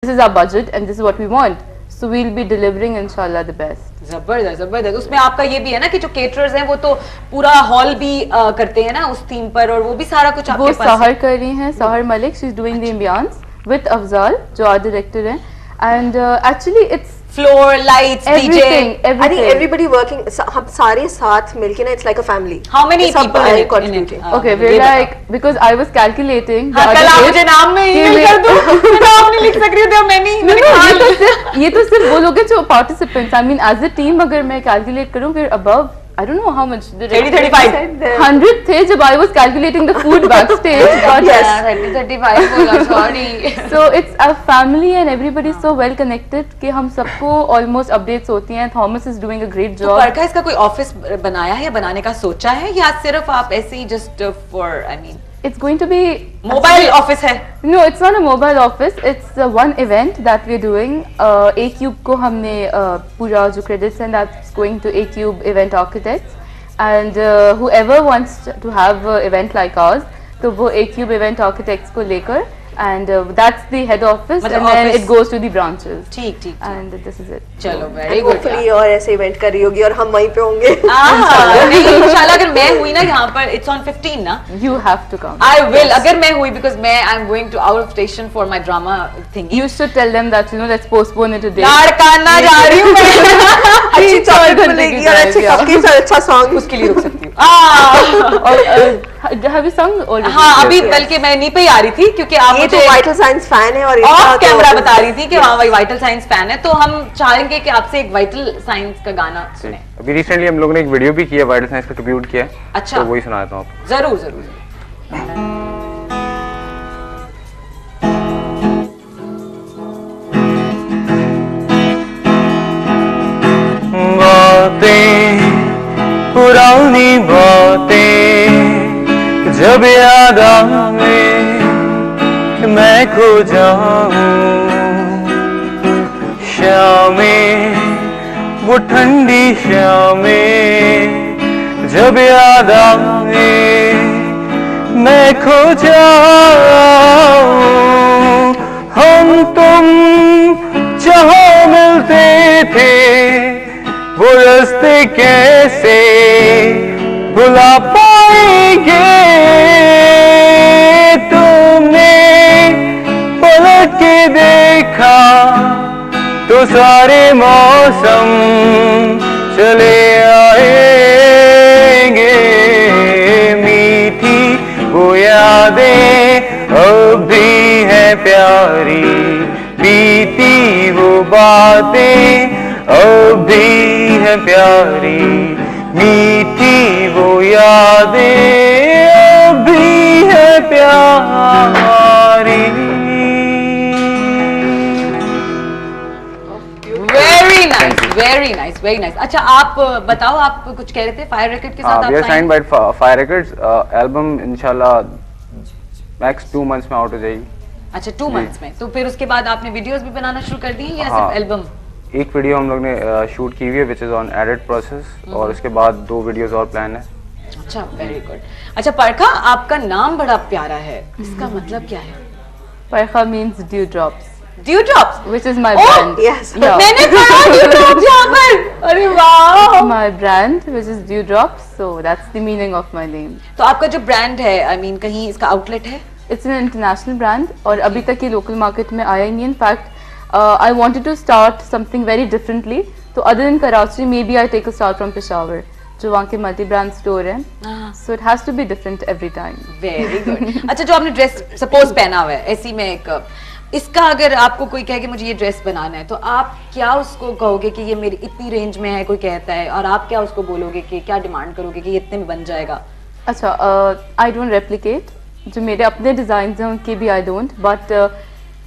this is our budget and this is what we want, so we'll be delivering inshallah the best. जबरदस्त जबरदस्त। उसमें आपका ये भी है ना कि जो केटरर्स हैं वो तो पूरा हॉल भी करते हैं ना उस थीम पर, और वो भी सारा कुछ आपके पास। वो सहर कर रही हैं, Sahar Malik, she is doing the ambience with Afzal जो आर्ट डायरेक्टर हैं, and actually it's floor lights DJ everybody working, हम सारे साथ मिलके ना, it's like a family. How many people are contributing? Okay, we're like, because I was calculating the कल आप मुझे नाम में ईमेल कर दो, मैं नाम नहीं लिख सक रही हूँ, there are many। ये तो सिर्फ वो लोग हैं जो participants, I mean as a team अगर मैं calculate करूँ फिर above I don't know how much 30-35 100 थे जब I was calculating the food backstage, but yes 30-35 बोला, sorry। So it's a family and everybody is so well connected कि हम सबको almost updates होती हैं। Thomas is doing a great job। तो परखा इसका कोई ऑफिस बनाया है या बनाने का सोचा है, या सिर्फ आप ऐसे ही just for I mean it's going to be mobile office है? No, it's not a mobile office. It's one event that we're doing. A-Cube को हमने पूरा जो credits हैं that's going to A-Cube event architects, and whoever wants to have an event like ours, तो वो A-Cube event architects को लेकर, and that's the head office, and then it goes to the branches. ठीक ठीक and this is it. चलो very good। Hopefully और ऐसे event कर रही होगी और हम वहीं पे होंगे। नहीं इंशाल्लाह, अगर मैं हुई ना यहाँ पर, it's on 15 ना? You have to come. I will, अगर मैं हुई, because मैं I'm going to out of station for my drama thing। You should tell them that let's postpone it a day. Larkana जा रही हूँ मैं। अच्छी चॉकलेट मिलेगी और अच्छे कपकेक्स और अच्छा सॉन्ग, उसके लिए रुक सकती हूँ। और have you sung already? हाँ अभी बल्कि मैं नहीं पे आ रही थी, क्योंकि आप ये तो वाइटल साइंस फैन है और ऑफ कैमरा बता रही थी कि हाँ भाई वाइटल साइंस फैन है, तो हम चाहेंगे कि आपसे एक वाइटल साइंस का गाना सुने। अभी रिसेंटली हम लोगों ने एक वीडियो भी किया, वाइटल साइंस का ट्रिब्यूट किया है। अच्छा, तो वही सुना देता हूँ आपको। जरूर जरूर। बातें पुरानी बातें जब याद आवे मैं खो जाऊं, शामें वो ठंडी शामें जब याद आवे मैं खो जाऊं, हम तुम जहाँ मिलते थे वो रास्ते कैसे भुला पाएंगे, तुमने पलट के देखा तो सारे मौसम चले आएंगे, मीठी वो यादें अब भी है प्यारी, बीती वो बातें अब भी है प्यारी, मीठी वो यादें अब भी है प्यारी। Very nice very nice very nice. अच्छा आप बताओ, आप कुछ कह रहे थे फायर रेकॉर्ड के साथ? We are signed by Fire Records, album इंशाल्लाह मैक्स 2 मंथ्स में आउट हो जाएगी। अच्छा 2 मंथ्स में, तो फिर उसके बाद आपने वीडियोस भी बनाना शुरू कर दी या सिर्फ एल्बम? एक वीडियो हम लोग ने शूट की हुई है which is on edit process, और उसके बाद 2 वीडियोस और प्लान है। अच्छा वेरी गुड। अच्छा परखा, आपका नाम बड़ा प्यारा है, इसका मतलब क्या है? Parkha means dew drops. Dew drops, which is my brand. Yes. मैंने पढ़ा dew drops यहाँ पर। अरे वाह। My brand which is dew drops, so that's the meaning of my name. तो आपका जो ब्रांड है, I mean कहीं इसका आउटलेट है? It's an international brand और अभी तक ये लोकल मार्केट में आया ही नहीं। In fact, I wanted to start something very differently. So other than Karachi, maybe I take a start from Peshawar, जो वहाँ के मल्टी ब्रांड स्टोर है। So it has to be different every time. Very good. अच्छा जो आपने dress suppose पहना हुआ है, ऐसी में एक इसका अगर आपको कोई कहे कि मुझे ये ड्रेस बनाना है, तो आप क्या उसको कहोगे कि ये मेरी इतनी रेंज में है, कोई कहता है, और आप क्या उसको बोलोगे कि क्या डिमांड करोगे कि ये इतने में बन जाएगा? अच्छा, I don't replicate, जो मेरे अपने डिजाइन हैं उनके भी I don't, but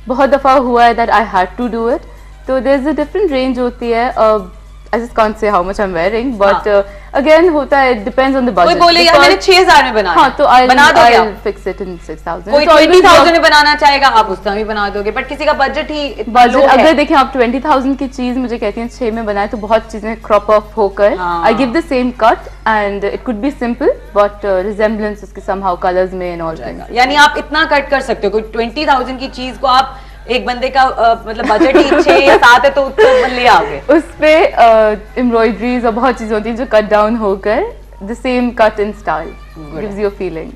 बहुत दफ़ा हुआ है that I had to do it. तो there's a different range होती है. I just can't say how much I'm wearing, but again होता है, it depends on the budget. कोई बोले यार मैंने 6000 में बनाना, हाँ तो I'll fix it in 6000. कोई 20,000 में बनाना चाहेगा, आप उसका भी बना दोगे, बट किसी का बजट ही इतना लो है। अगर देखें आप 20,000 की चीज मुझे कहती हैं 6 में बनाए, तो बहुत चीजें क्रॉप ऑफ होकर I give the same cut and it could be simple but resemblance उसके somehow colors में and all. यानी आप इतना कट कर सकते हो, कोई 20,000 की चीज को आप एक बंदे का मतलब बजट ही 6 या 7 है तो ले आओगे? उस पे एम्ब्रॉयडरीज और बहुत चीजें होती हैं जो कट डाउन होकर the same cut in style gives you a feeling.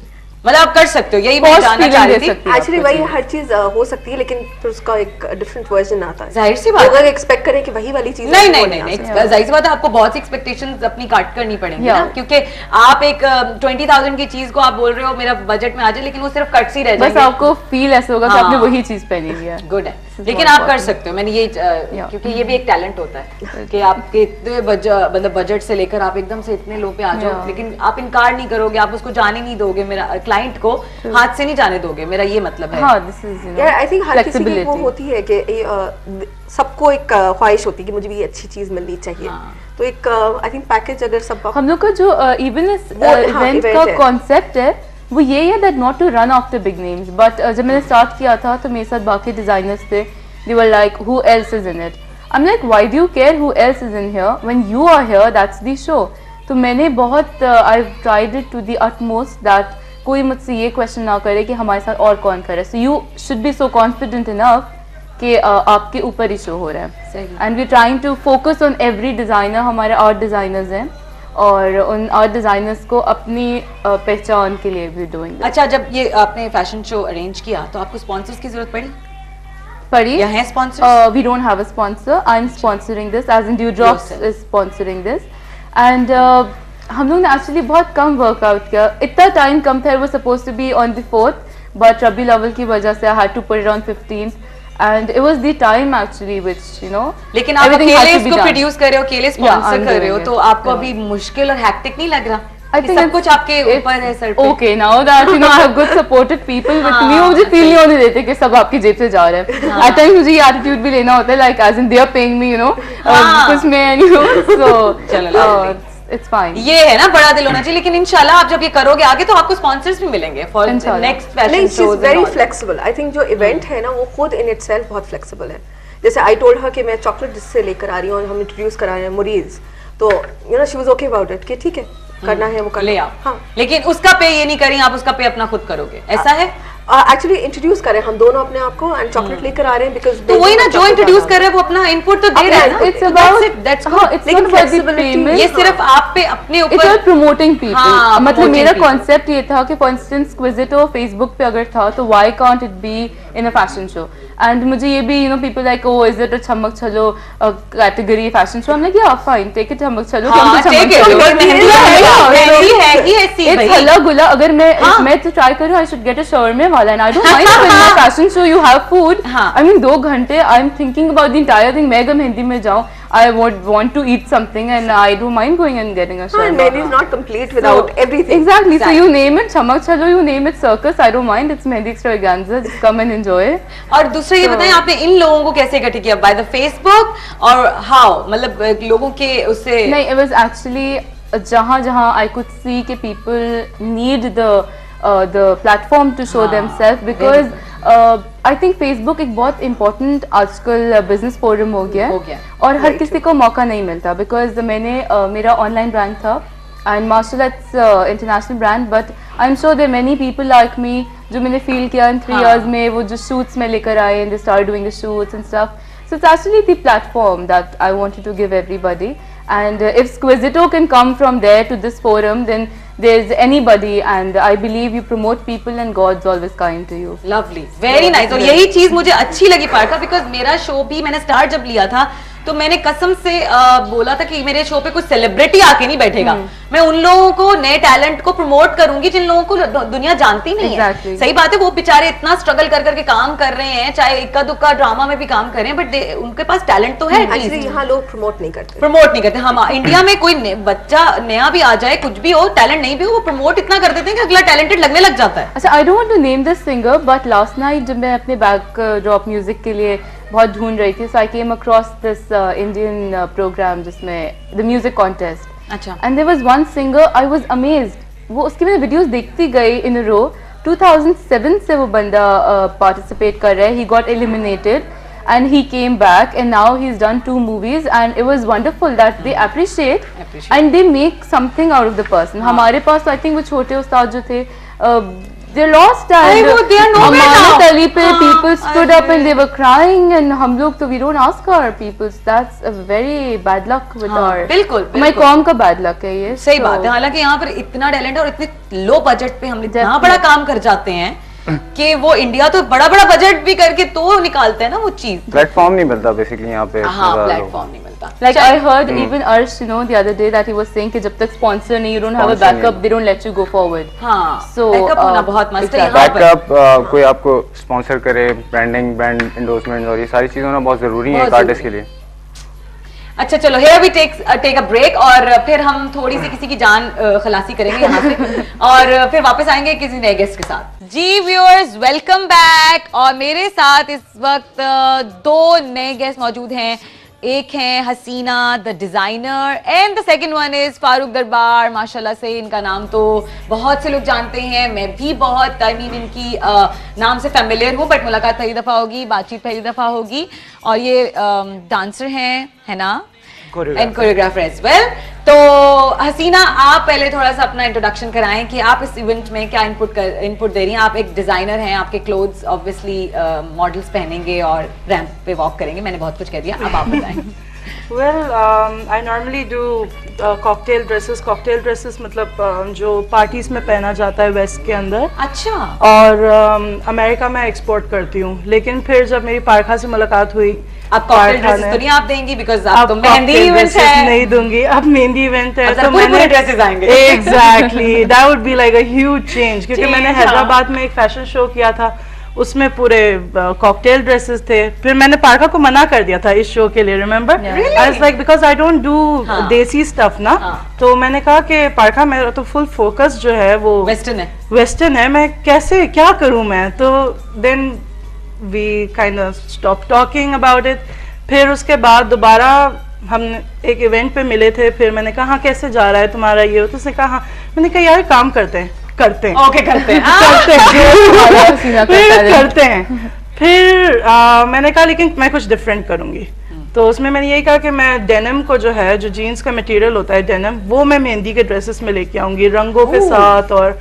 मतलब आप कर सकते हो, यही मैं Posh जानना feeling चाह दे रही थी। सकती है एक्चुअली आपको वही चीज़। हर चीज हो सकती है, लेकिन फिर उसका एक डिफरेंट वर्जन आता है। जाहिर सी बात लोग है। अगर एक्सपेक्ट करें कि वही वाली चीज नहीं है, नहीं वो नहीं आ नहीं सकती। जाहिर सी बात है, आपको बहुत सी एक्सपेक्टेशंस अपनी काट करनी पड़ेंगी Yeah. ना, क्योंकि आप एक 20,000 की चीज को आप बोल रहे हो मेरा बजट में आ जाए, लेकिन वो सिर्फ कट्स ही रह बस जाएंगे। आपको फील ऐसा होगा कि हाँ। आपने वही चीज पहनी हुई है। गुड है, is लेकिन more आप कर important. सकते हो। मैंने ये Yeah. क्योंकि ये भी एक टैलेंट होता है कि आपके इतने मतलब बजट से लेकर आप एकदम से इतने लो पे आ जाओ, Yeah. लेकिन आप इनकार नहीं करोगे, आप उसको जाने नहीं दोगे, मेरा क्लाइंट को हाथ से नहीं जाने दोगे, मेरा ये मतलब है। हाँ, दिस इज यार आई थिंक हर किसी की वो फ्लेक्सिबिलिटी। होती है कि सबको एक ख्वाहिश होती है कि मुझे भी ये अच्छी चीज मिलनी चाहिए। हाँ। तो एक आई थिंक पैकेज अगर सब हम लोग का जो इवन इस वो, हाँ, इवेंट event का है। कॉन्सेप्ट है वो ये है that not to run after big names, but जब मैंने स्टार्ट किया था तो मेरे साथ बाकी डिजाइनर्स थे, they were like who else is in it. I am like why do you care who else is in here when you are here, that's the show. तो मैंने बहुत I tried it to the utmost that कोई मुझसे ये question ना करे कि हमारे साथ और कौन करे। So you should be so confident enough कि आपके ऊपर ही शो हो रहा है। सही। And we trying to focus on every designer. हमारे आर्ट डिज़ाइनर्स हैं और उन आर्ट डिज़ाइनर्स को अपनी पहचान के लिए भी डूइंग अच्छा, जब ये आपने फैशन शो अरेंज किया तो आपको स्पॉन्सर्स की जरूरत पड़ी पड़ी। या हैं sponsors? We don't have a sponsor. I'm sponsoring this, as in Dewdrops Yourself. is sponsoring this. And हम लोग ने एक्चुअली बहुत कम वर्कआउट किया, इतना टाइम कम था। वो suppose to be on the 4th, but रबी लेवल की वजह से I had to put it on 15th, and it was the time actually which you know लेकिन आप everything had अकेले to be इसको done. प्रोड्यूस कर रहे हो, अकेले Yeah, स्पॉन्सर I'm कर रहे हो, doing it. तो आपको Yeah. अभी मुश्किल और हैक्टिक नहीं लग रहा? I कि think सब it's- कुछ आपके it's ऊपर है, सर पे? Okay, now that you know I have good supportive people with me, वो मुझे फील नहीं होने देते कि सब आपकी जेब से जा रहे हैं। At times मुझे ये एटीट्यूड भी लेना होता है, like as in they are paying me, you know, हाँ। कुछ मैं you know, so चलो, lovely. it's fine. ये है ना, बड़ा दिल होना चाहिए। लेकिन इंशाल्लाह आप जब ये करोगे आगे तो आपको स्पॉन्सर्स भी मिलेंगे फॉर इंशाल्लाह। नेक्स्ट नहीं, fashion she is shows. Very flexible. I think जो इवेंट है ना वो खुद इन इटसेल्फ बहुत फ्लेक्सिबल है। जैसे आई टोल्ड हर कि मैं चॉकलेट जिससे लेकर आ रही हूँ और हम इंट्रोड्यूस करा रहे हैं मुरीज, तो you know she was okay about it कि ठीक है करना है वो करना ले है। आओ। हाँ, लेकिन उसका पे ये नहीं करें आप, उसका पे अपना खुद करोगे, ऐसा है? एक्चुअली इंट्रोड्यूस करें हम दोनों अपने आप को एंड चॉकलेट लेकर आ रहे हैं बिकॉज तो वही ना, जो इंट्रोड्यूस कर रहे हैं वो अपना इनपुट तो दे रहे हैं ना। It's about that's हाँ, good. it's लेकिन not about the flexibility- payment. ये सिर्फ आप पे अपने It's ऊपर all promoting people. हाँ, मतलब promoting मेरा people. concept ये था कि for instance Quizito Facebook पे अगर था तो why can't it be in a fashion show? And मुझे ये भी you know people like oh is it a छमक छलो category fashion show? I'm like yeah fine take it छमक छलो हाँ, क्योंकि छमक take it. छलो और मेहंदी Yeah, है, yeah, मेहंदी so है ही ऐसी it's भाई। हल्ला गुला। अगर हाँ। मैं तो ट्राई करूँ I should get a shawarma वाला and I don't mind when my fashion show you have food. हाँ। I mean 2 घंटे I'm thinking about the entire thing. मैं अगर मेहंदी में जाऊँ I want to eat something and I don't mind going and getting a हाँ, shawarma. Mehndi is not complete without everything. Exactly. So Exactly. you name it chamak chalo, you name it circus. I don't mind. It's Mehndi Extravaganza. Just come and enjoy. और दूसरा ये बताएं आपने इन लोगों को कैसे इकट्ठे किया? बाय द फेसबुक और हाउ, मतलब लोगों के उससे? नहीं, it was actually जहाँ I could see कि people need the platform to show हाँ, themselves because I think Facebook एक बहुत important आजकल business forum हो गया हो है गया। और हर Right. किसी को मौका नहीं मिलता because मैंने मेरा online brand था and माशाल्लाह it's international brand but I'm sure there are many people like me जो मैंने feel किया in 3 हाँ। years में वो जो shoots में लेकर आए and they started doing the shoots and stuff. So it's actually the platform that I wanted to give everybody and if Squizito can come from there to this forum then there's anybody and I believe you promote people and God's always kind to you. Lovely, very nice. और यही चीज मुझे अच्छी लगी Partha, because मेरा show भी मैंने start जब लिया था तो मैंने कसम से बोला था कि मेरे शो पे कुछ सेलिब्रिटी आके नहीं बैठेगा, मैं उन लोगों को, नए टैलेंट को प्रमोट करूंगी जिन लोगों को दुनिया जानती नहीं है। Exactly. सही बात है, वो बेचारे इतना स्ट्रगल कर करके काम कर रहे हैं, चाहे इक्का दुक्का ड्रामा में भी काम कर रहे हैं, बट उनके पास टैलेंट तो है एक्चुअली यहाँ लोग प्रमोट नहीं करते। प्रमोट नहीं करते। हम इंडिया में कोई बच्चा नया भी आ जाए, कुछ भी हो, टैलेंट नहीं भी हो, वो प्रमोट इतना कर देते हैं कि अगला टैलेंटेड लगने लग जाता है। अच्छा, I don't want to name this singer, but last night जब मैं अपने backdrop music के लिए बहुत ढूंढ रही थी, so I came across this Indian program जिसमें the music contest. अच्छा, And there was one singer, I was amazed. वो उसकी मैंने videos देखती गई in a row. 2007 से वो बंदा participate कर रहा है. He got eliminated and he came back and now he's done 2 movies and it was wonderful that they appreciate and they make something out of the person. हमारे पास तो I think वो छोटे उस्ताद जो थे They're lost and वो they are nowhere now. Amanat Ali pe people stood up अरे। and they were crying and हम लोग तो we don't ask our people. That's a very bad luck with हाँ, our बिल्कुल, हमारी बिल्कुल। कौम का bad luck है ये। सही So, बात है, हालांकि यहाँ पर इतना टैलेंट है और इतने लो बजट पे हम इतना Definitely. बड़ा काम कर जाते हैं कि वो इंडिया तो बड़ा बड़ा बजट भी करके तो निकालते हैं ना वो चीज। प्लेटफॉर्म नहीं मिलता बेसिकली यहाँ पे हाँ, ज़्यादा प्लेटफॉर्म नहीं मिलता। Like I heard even Arsh, you know, the other day that he was saying कि जब तक sponsor नहीं, you don't have a Sponsor backup, नहीं। they don't let you go forward. हाँ, So, बैकअप होना बहुत मस्त है exactly. यहाँ पर। बैकअप कोई आपको स्पॉन्सर करे, ब्रांडिंग, ब्रांड एंडोर्समेंट और ये सारी चीजें होना बहुत जरूरी है बहुत एक आर्टिस्ट के लिए। अच्छा चलो, here we take a break और फिर हम थोड़ी सी किसी की जान खलासी करेंगे यहाँ से और फिर वापस आएंगे किसी नए गेस्ट के साथ। जी व्यूअर्स, वेलकम बैक। और मेरे साथ इस वक्त दो नए गेस्ट मौजूद हैं। एक है Hasina the designer and the second one is Farooq Darbar. माशाल्लाह से इनका नाम तो बहुत से लोग जानते हैं, मैं भी बहुत इनकी नाम से फेमिलियर हूँ, बट मुलाकात पहली दफा होगी, बातचीत पहली दफा होगी। और ये डांसर हैं, है ना, एंड कोरियोग्राफर एज वेल। तो हसीना, आप पहले थोड़ा सा अपना इंट्रोडक्शन कराएं कि आप इस इवेंट में क्या इनपुट दे रही हैं। आप एक डिजाइनर हैं, आपके क्लोथ्स ऑब्वियसली मॉडल्स पहनेंगे और रैंप पे वॉक करेंगे। मैंने बहुत कुछ कह दिया, अब आप बताएं। Well, I normally do cocktail dresses. Cocktail dresses मतलब जो पार्टीज में पहना जाता है वेस्ट के अंदर। अच्छा। और अमेरिका में एक्सपोर्ट करती हूँ, लेकिन फिर जब मेरी पारखा से मुलाकात हुई, अब कॉकटेल ड्रेसेस तो नहीं आप देंगी, बिकॉज़ आप तो मेहंदी इवेंट है। नहीं दूंगी, अब मेहंदी इवेंट है तो पूरे ड्रेसेस आएंगे। Exactly, that would be like a huge change, क्योंकि मैंने हैदराबाद में एक फैशन शो किया था, उसमें पूरे कॉकटेल ड्रेसेस थे। फिर मैंने पारका को मना कर दिया था इस शो के लिए, remember? I was like because I don't do देसी स्टफ ना। तो मैंने कहा कि पारका मेरा तो फुल फोकस जो है वो वेस्टर्न है, मैं कैसे क्या करूं मैं। तो then we kind of stop talking about it. फिर उसके बाद दोबारा हम एक इवेंट पे मिले थे, फिर मैंने कहा हाँ कैसे जा रहा है तुम्हारा ये, तो उसने कहा हाँ। मैंने कहा यार काम करते हैं करते हैं फिर मैंने कहा लेकिन मैं कुछ डिफरेंट करूंगी। तो उसमें मैंने यही कहा कि मैं डेनिम को जो है, जो जीन्स का मटेरियल होता है डेनिम, वो मैं मेहंदी के ड्रेसेस में लेके आऊंगी, रंगों के साथ, और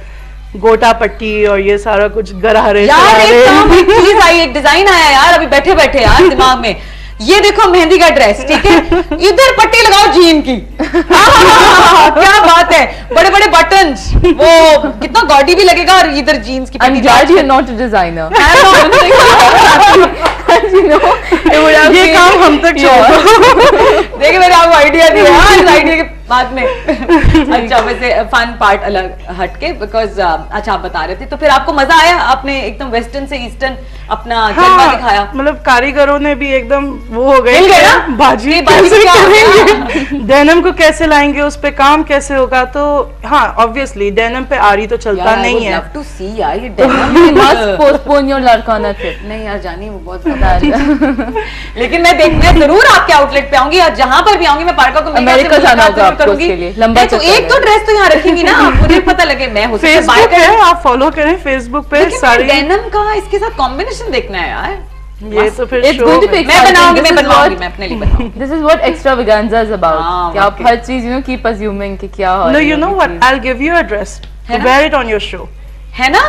गोटा पट्टी और ये सारा कुछ गरारे। यार एक चीज आई, एक डिजाइन आया यार अभी बैठे बैठे यार दिमाग में। ये देखो मेहंदी का ड्रेस, ठीक है, इधर पट्टी लगाओ जीन की। क्या बात है, बड़े बड़े बटन्स, वो कितना गॉडी भी लगेगा, और इधर जीन्स की I'm glad you're not a designer. ये काम हम तक छोड़ो। देखिए मैंने आपको आइडिया दिया, इस आइडिया के बाद में। अच्छा, वैसे फन पार्ट अलग हटके, बिकॉज अच्छा आप बता रहे थे, तो फिर आपको मजा आया, आपने एकदम वेस्टर्न से ईस्टर्न अपना जलवा दिखाया। मतलब कारीगरों ने भी एकदम वो हो गए ना बाजी कैसे करेंगे, डेनिम को कैसे लाएंगे, उस पे काम कैसे होगा। तो हाँ ऑब्वियसली डेनिम पे आरी तो चलता नहीं है। टू सी यार ये denim You must postpone your Larkana trip. नहीं यार जानी वो बहुत लेकिन मैं देखने जरूर आपके आउटलेट पे आऊंगी, और जहाँ पर भी आऊंगी मैं पारका को अमेरिका जाना होगा आपको करूंगी। उसके लिए, लंबा तो एक तो ड्रेस तो यहाँ रखेंगी ना, मुझे पता लगे मैं हो सकता है फेसबुक है, आप फॉलो करें फेसबुक पे सारी। डेनिम का इसके साथ कॉम्बिनेशन देखना है यार, ये तो फिर It's going to be मैं बनाऊंगी, मैं exciting. बनवाऊंगी, मैं अपने लिए बनवाऊंगी। This is what extravaganza is about. हाँ, कि आप वाकई। हर चीज keep assuming कि क्या हो No, रही you know होगी what? Cheese. I'll give you a dress है to ना? wear it on your show. है ना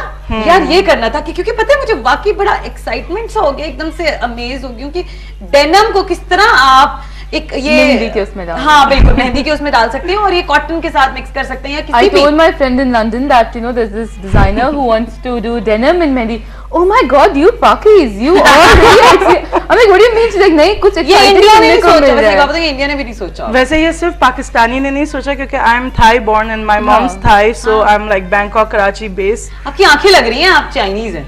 यार, ये करना था क्योंकि पता है मुझे वाकई बड़ा एक्साइटमेंट सा हो गया, एकदम से अमेज हो गई कि डेनिम को किस तरह आप एक ये मेहंदी के उसमें डाल, हाँ बिल्कुल मेहंदी के उसमें डाल सकते हैं, और ये कॉटन के साथ मिक्स कर सकते हैं, या I किसी भी। told my friend in London that there's this designer who wants to do denim in mehendi. Oh my God, you Pakis, you are really excited. I'm like, what do you mean? She's like, नहीं कुछ ये exciting India ने सुनने नहीं को सोचा, मिल वैसे रहा है। बात है इंडिया ने भी नहीं सोचा। वैसे ये सिर्फ पाकिस्तानी ने नहीं सोचा, क्योंकि I am Thai born and my mom's Thai, so I am like Bangkok Karachi base. आपकी आंखें लग रही हैं, आप चाइनीज हैं।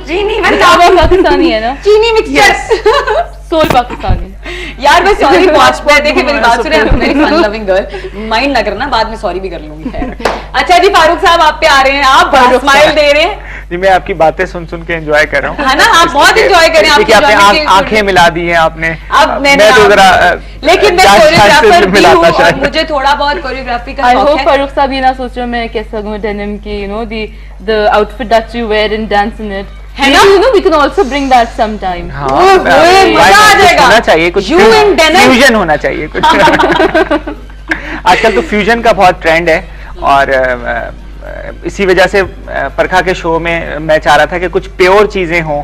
चीनी चावल पाकिस्तानी है ना, चीनी मिक्सचर सोल पाकिस्तानी। यार मैं सॉरी बहुत देखिए मेरी बात सुने, मेरी फन लविंग गर्ल, माइंड ना करना, बाद में सॉरी भी कर लूंगी। खैर अच्छा जी, फारूक साहब आप पे आ रहे हैं, आप स्माइल दे रहे हैं जी। मैं आपकी बातें सुन सुन के एंजॉय कर रहा हूँ, है ना, आप बहुत एंजॉय करें। देखिए आपने आंखें मिला दी हैं आपने, अब मैं तो जरा लेकिन मैं कोरियोग्राफर भी हूँ, और शायद मुझे थोड़ा बहुत कोरियोग्राफी का I शौक hope है। फारूक साहब ये ना सोच रहे मैं कैसा हूँ denim की, the outfit that you wear and dance in it. है ना? We can also bring that sometime. हाँ, मजा आ जाएगा। होना चाहिए कुछ, You in denim? फ्यूजन होना चाहिए कुछ। आजकल तो फ्यूजन का बहुत ट्रेंड है, और इसी वजह से परखा के शो में मैं चाह रहा था कि कुछ प्योर चीजें हों